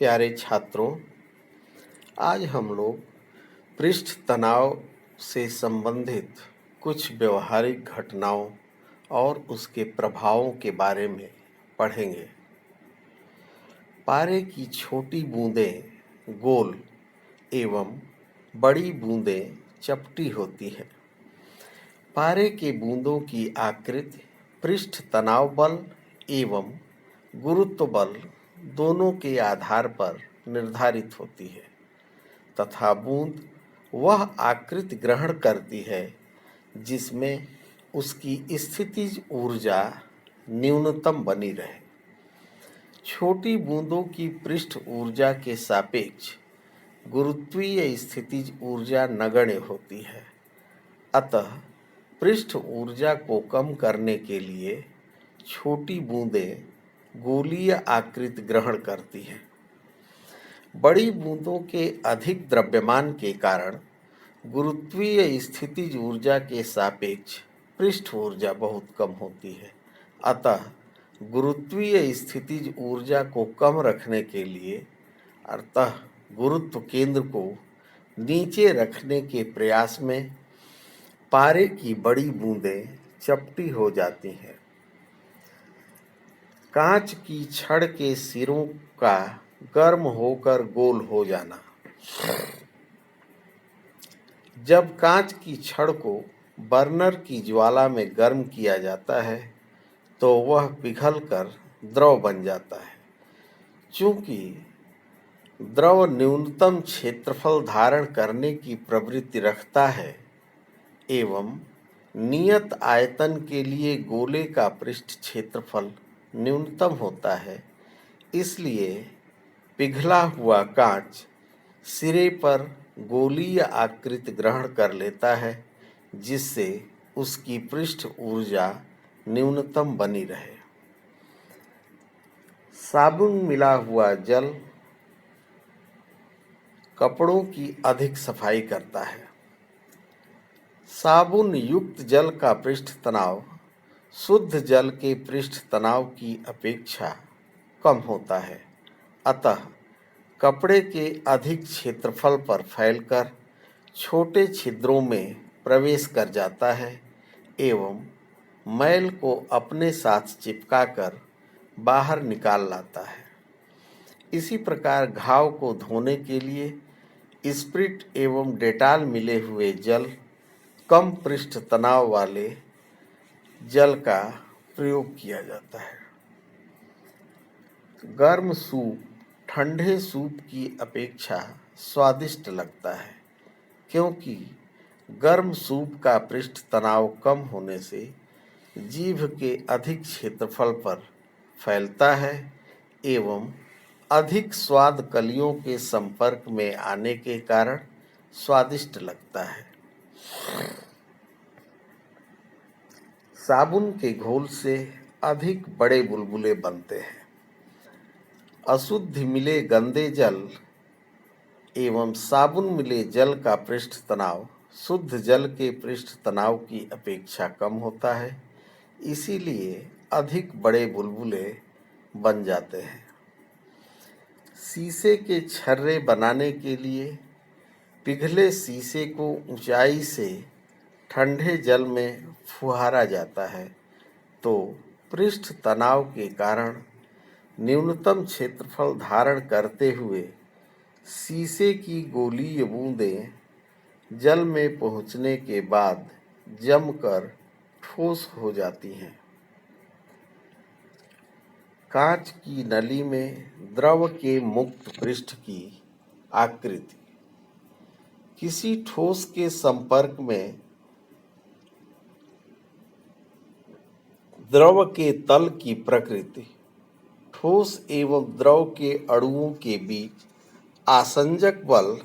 प्यारे छात्रों, आज हम लोग पृष्ठ तनाव से संबंधित कुछ व्यवहारिक घटनाओं और उसके प्रभावों के बारे में पढ़ेंगे। पारे की छोटी बूंदें गोल एवं बड़ी बूंदें चपटी होती है। पारे के बूंदों की आकृति पृष्ठ तनाव बल एवं गुरुत्व बल दोनों के आधार पर निर्धारित होती है तथा बूंद वह आकृति ग्रहण करती है जिसमें उसकी स्थितिज ऊर्जा न्यूनतम बनी रहे। छोटी बूंदों की पृष्ठ ऊर्जा के सापेक्ष गुरुत्वीय स्थितिज ऊर्जा नगण्य होती है। अतः पृष्ठ ऊर्जा को कम करने के लिए छोटी बूंदें गोलीय आकृति ग्रहण करती हैं। बड़ी बूंदों के अधिक द्रव्यमान के कारण गुरुत्वीय स्थितिज ऊर्जा के सापेक्ष पृष्ठ ऊर्जा बहुत कम होती है। अतः गुरुत्वीय स्थितिज ऊर्जा को कम रखने के लिए अतः गुरुत्व केंद्र को नीचे रखने के प्रयास में पारे की बड़ी बूंदें चपटी हो जाती हैं। कांच की छड़ के सिरों का गर्म होकर गोल हो जाना। जब कांच की छड़ को बर्नर की ज्वाला में गर्म किया जाता है तो वह पिघलकर द्रव बन जाता है। चूंकि द्रव न्यूनतम क्षेत्रफल धारण करने की प्रवृत्ति रखता है एवं नियत आयतन के लिए गोले का पृष्ठ क्षेत्रफल न्यूनतम होता है, इसलिए पिघला हुआ कांच सिरे पर गोलीय आकृति ग्रहण कर लेता है जिससे उसकी पृष्ठ ऊर्जा न्यूनतम बनी रहे। साबुन मिला हुआ जल कपड़ों की अधिक सफाई करता है। साबुन युक्त जल का पृष्ठ तनाव शुद्ध जल के पृष्ठ तनाव की अपेक्षा कम होता है। अतः कपड़े के अधिक क्षेत्रफल पर फैलकर छोटे छिद्रों में प्रवेश कर जाता है एवं मैल को अपने साथ चिपकाकर बाहर निकाल लाता है। इसी प्रकार घाव को धोने के लिए स्प्रिट एवं डेटॉल मिले हुए जल कम पृष्ठ तनाव वाले जल का प्रयोग किया जाता है। गर्म सूप ठंडे सूप की अपेक्षा स्वादिष्ट लगता है क्योंकि गर्म सूप का पृष्ठ तनाव कम होने से जीभ के अधिक क्षेत्रफल पर फैलता है एवं अधिक स्वाद कलियों के संपर्क में आने के कारण स्वादिष्ट लगता है। साबुन के घोल से अधिक बड़े बुलबुले बनते हैं। अशुद्ध मिले गंदे जल एवं साबुन मिले जल का पृष्ठ तनाव शुद्ध जल के पृष्ठ तनाव की अपेक्षा कम होता है, इसीलिए अधिक बड़े बुलबुले बन जाते हैं। शीशे के छर्रे बनाने के लिए पिघले शीशे को ऊंचाई से ठंडे जल में फुहारा जाता है तो पृष्ठ तनाव के कारण न्यूनतम क्षेत्रफल धारण करते हुए शीशे की गोलीय बूंदें जल में पहुंचने के बाद जमकर ठोस हो जाती हैं। कांच की नली में द्रव के मुक्त पृष्ठ की आकृति किसी ठोस के संपर्क में द्रव के तल की प्रकृति ठोस एवं द्रव के अणुओं के बीच आसंजक बल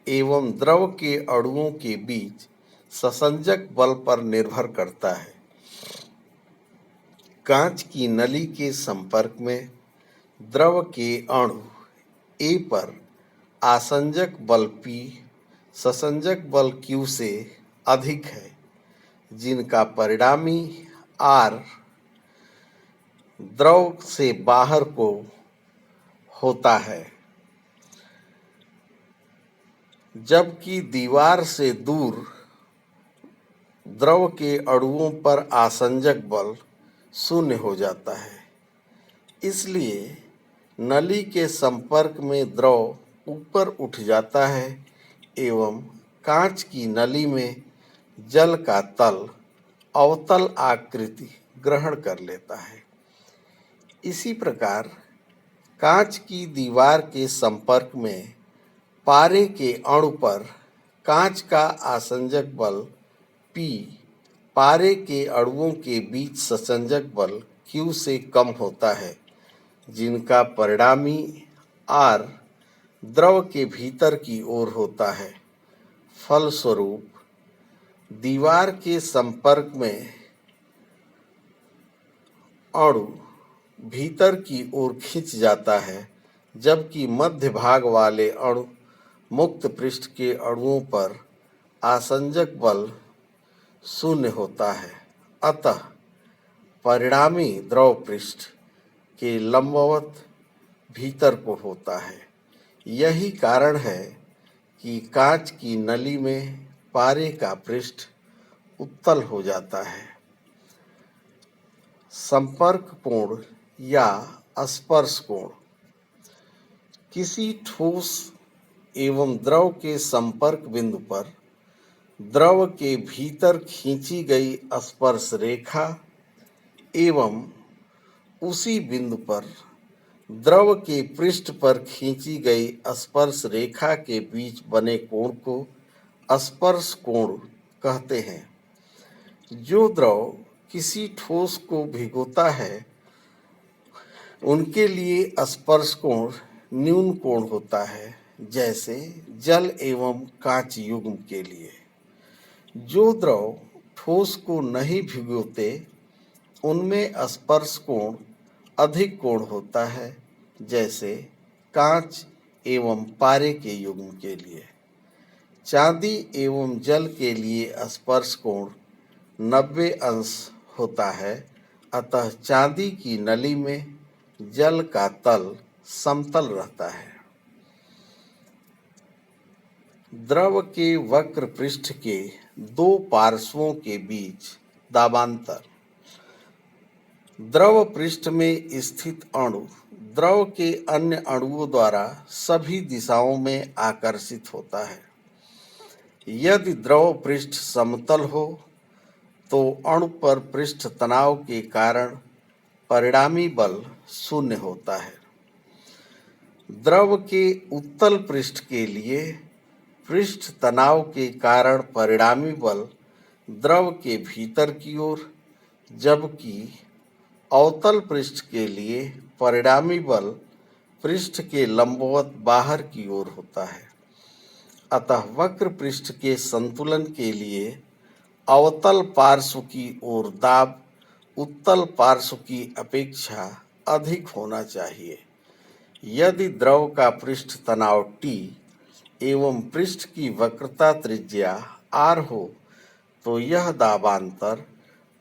एवं द्रव के अणुओं के बीच ससंजक बल पर निर्भर करता है। कांच की नली के संपर्क में द्रव के अणु A पर आसंजक बल P ससंजक बल Q से अधिक है, जिनका परिणामी R द्रव से बाहर को होता है। जबकि दीवार से दूर द्रव के अणुओं पर आसंजक बल शून्य हो जाता है। इसलिए नली के संपर्क में द्रव ऊपर उठ जाता है एवं कांच की नली में जल का तल अवतल आकृति ग्रहण कर लेता है। इसी प्रकार कांच की दीवार के संपर्क में पारे के अणु पर कांच का आसंजक बल P पारे के अणुओं के बीच ससंजक बल Q से कम होता है, जिनका परिणामी R द्रव के भीतर की ओर होता है। फलस्वरूप दीवार के संपर्क में अणु भीतर की ओर खिंच जाता है, जबकि मध्य भाग वाले अणु मुक्त पृष्ठ के अणुओं पर आसंजक बल शून्य होता है। अतः परिणामी द्रव पृष्ठ के लंबवत भीतर को होता है। यही कारण है कि कांच की नली में पारे का पृष्ठ उत्तल हो जाता है। संपर्क कोण या स्पर्श कोण किसी ठोस एवं द्रव के संपर्क बिंदु पर द्रव के भीतर खींची गई स्पर्श रेखा एवं उसी बिंदु पर द्रव के पृष्ठ पर खींची गई स्पर्श रेखा के बीच बने कोण को स्पर्श कोण कहते हैं। जो द्रव किसी ठोस को भिगोता है, उनके लिए स्पर्श कोण न्यून कोण होता है, जैसे जल एवं कांच युग्म के लिए। जो द्रव ठोस को नहीं भिगोते, उनमें स्पर्श कोण अधिक कोण होता है, जैसे कांच एवं पारे के युग्म के लिए। चांदी एवं जल के लिए स्पर्श कोण 90 अंश होता है। अतः चांदी की नली में जल का तल समतल रहता है। द्रव के वक्र पृष्ठ के दो पार्श्वों के बीच दाबांतर। द्रव पृष्ठ में स्थित अणु द्रव के अन्य अणुओं द्वारा सभी दिशाओं में आकर्षित होता है। यदि द्रव पृष्ठ समतल हो तो अणु पर पृष्ठ तनाव के कारण परिणामी बल शून्य होता है। द्रव के उत्तल पृष्ठ के लिए पृष्ठ तनाव के कारण परिणामी बल द्रव के भीतर की ओर, जबकि अवतल पृष्ठ के लिए परिणामी बल पृष्ठ के लंबवत बाहर की ओर होता है। अतः वक्र पृष्ठ के संतुलन के लिए अवतल पार्श्व की ओर दाब उत्तल पार्श्व की अपेक्षा अधिक होना चाहिए। यदि द्रव का पृष्ठ तनाव T एवं पृष्ठ की वक्रता त्रिज्या R हो तो यह दाबांतर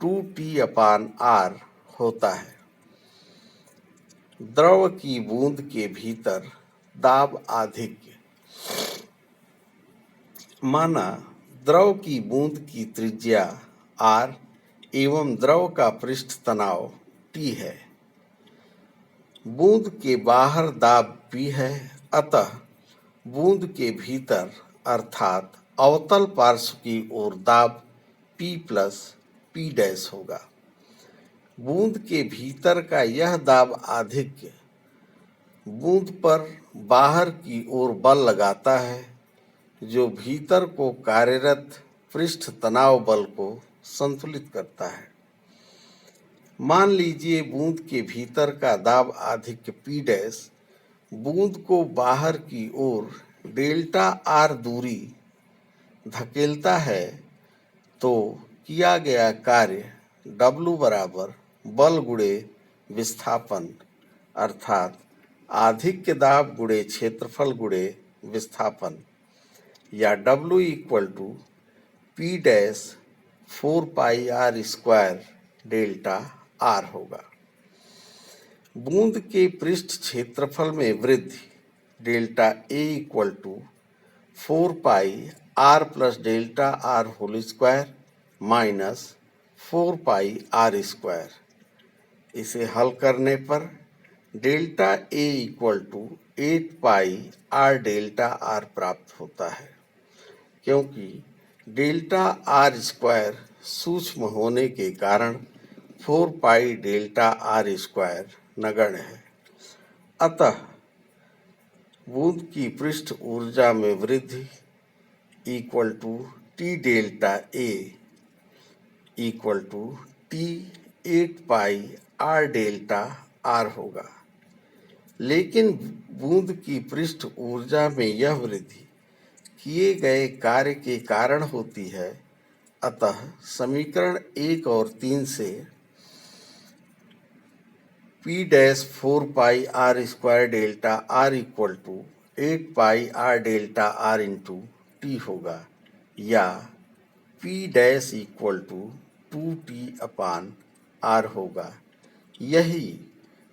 2T/R होता है। द्रव की बूंद के भीतर दाब आधिक्य। माना द्रव की बूंद की त्रिज्या R एवं द्रव का पृष्ठ तनाव T है। बूंद के बाहर दाब P है। अतः बूंद के भीतर अर्थात अवतल पार्श्व की ओर दाब P प्लस P डैश होगा। बूंद के भीतर का यह दाब आधिक्य बूंद पर बाहर की ओर बल लगाता है, जो भीतर को कार्यरत पृष्ठ तनाव बल को संतुलित करता है। मान लीजिए बूंद के भीतर का दाब आधिक्य P डैश बूंद को बाहर की ओर डेल्टा R दूरी धकेलता है, तो किया गया कार्य W बराबर बल गुणे विस्थापन अर्थात आधिक्य दाब गुणे क्षेत्रफल गुणे विस्थापन या W equal to P dash 4πr² delta R होगा। बूंद के पृष्ठ क्षेत्रफल में वृद्धि delta A equal to 4 pi R plus delta R whole square minus 4 pi R square. इसे हल करने पर delta A equal to 8 pi R delta R प्राप्त होता है, क्योंकि डेल्टा आर स्क्वायर सूक्ष्म होने के कारण 4 पाई डेल्टा आर स्क्वायर नगण्य है। अतः बूंद की पृष्ठ ऊर्जा में वृद्धि equal to T delta A equal to T 8 pi R delta R होगा। लेकिन बूंद की पृष्ठ ऊर्जा में यह वृद्धि किए गए कार्य के कारण होती है। अतः समीकरण 1 और 3 से P dash 4 pi R square delta R equal to 8 pi R delta R into T होगा, या P dash equal to 2t upon R होगा। यही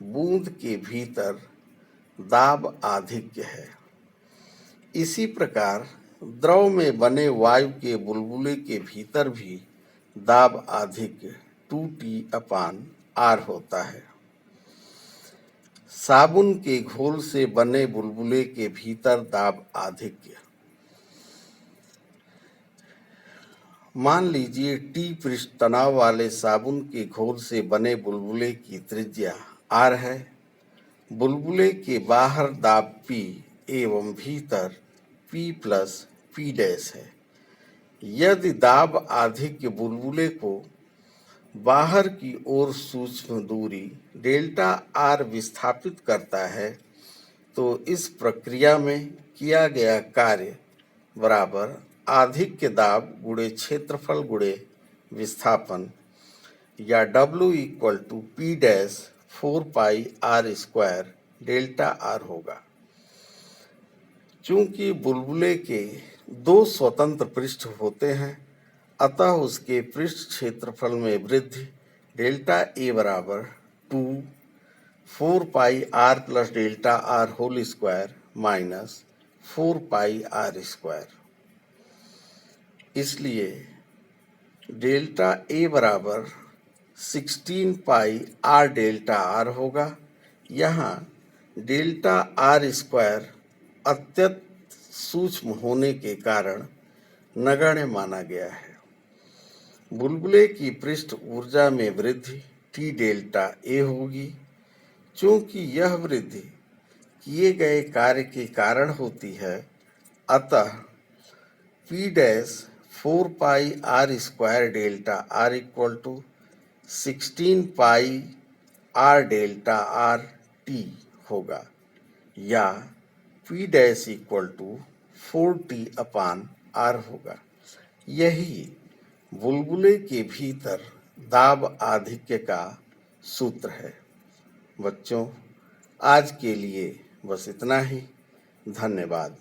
बूंद के भीतर दाब आधिक्य है। इसी प्रकार द्रव में बने वायु के बुलबुले के भीतर भी दाब आधिक्य 2t अपान आर होता है। साबुन के घोल से बने बुलबुले के भीतर दाब आधिक्य। मान लीजिए टी पृष्ठ तनाव वाले साबुन के घोल से बने बुलबुले की त्रिज्या r है। बुलबुले के बाहर दाब P एवं भीतर P प्लस P डैश है। यदि दाब आधिक्य बुलबुले को बाहर की ओर सूक्ष्म दूरी डेल्टा आर विस्थापित करता है, तो इस प्रक्रिया में किया गया कार्य बराबर आधिक्य दाब गुणे क्षेत्रफल गुणे विस्थापन, या W equal to P dash 4 pi R square delta R होगा। चूंकि बुलबुले के 2 स्वतंत्र पृष्ठ होते हैं, अतः उसके पृष्ठ क्षेत्रफल में वृद्धि डेल्टा ए बराबर 2 4 pi R plus delta R whole square minus 4 pi R square. इसलिए डेल्टा ए बराबर 16 पाई आर डेल्टा आर होगा। यहाँ डेल्टा आर स्क्वायर अत्यंत सूक्ष्म होने के कारण नगण्य माना गया है। बुलबुले की पृष्ठ ऊर्जा में वृद्धि टी डेल्टा ए होगी। चूंकि यह वृद्धि किए गए कार्य के कारण होती है, अतः P dash 4 pi R square delta R equal to 16 pi R delta R T होगा, या P dash equal to 4t upon R होगा। यही बुलबुले के भीतर दाब आधिक्य का सूत्र है। बच्चों, आज के लिए बस इतना ही। धन्यवाद।